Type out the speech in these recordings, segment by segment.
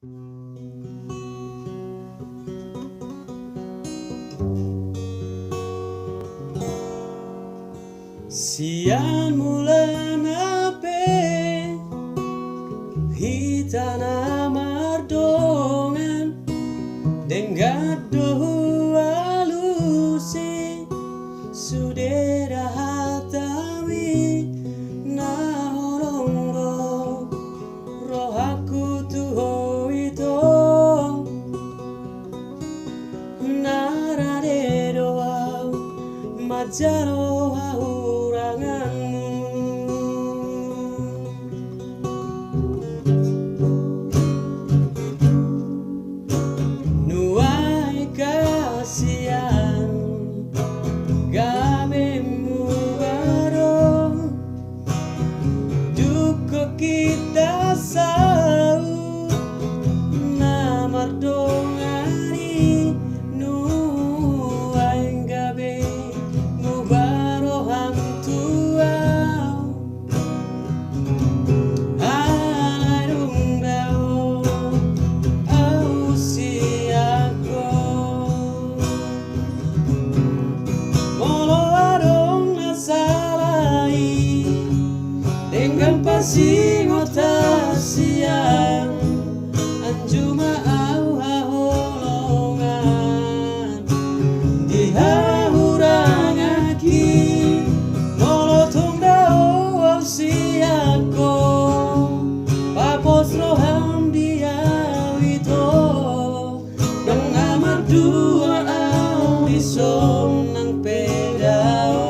Siang mulan ape hitana mardongan dengar dohu alusi sudera hatami na horongro rohaku tuho itu narade doa majaro hauranganmu nuai kasihan gamemu barong duko kita sau namar dongani nuai gabe mubaro hang tua alai dungdao au siako molo adong nasalai dengan pasing otasiang anjuma au haholongan dihahurangaki molotong dao au siako papos roham dia itu dong amar dua au isom nang pedao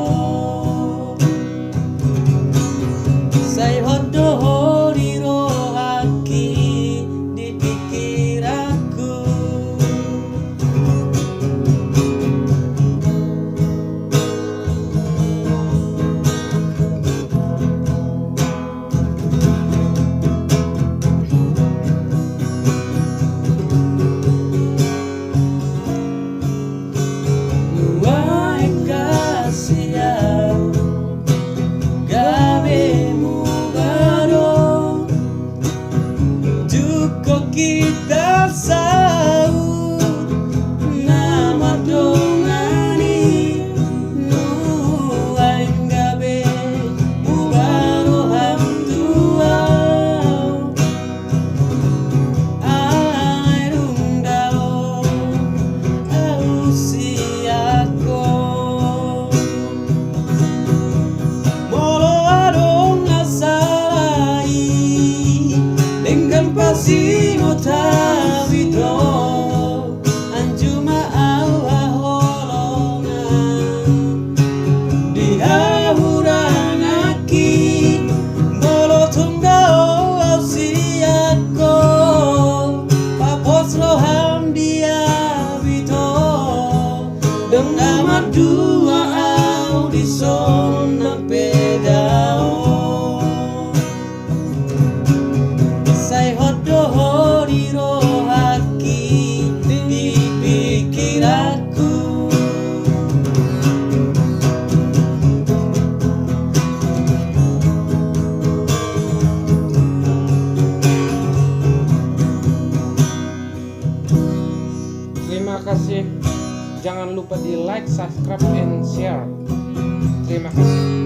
say hodo di rohaki di pikiranku nuai kasihan gamemu barong duko kita sau nama dongani nuai gabe mubaro hang tua alai dungdao au siako molo adong nasalai dengan pasing otawito anjuma au haholongan dihahurangaki molotong dao au siako papos roham dia wito deng amat dua au dison nang pedao say hodo di rohaki di pikiranku Terima kasih. Jangan lupa di like, subscribe, and share. Terima kasih.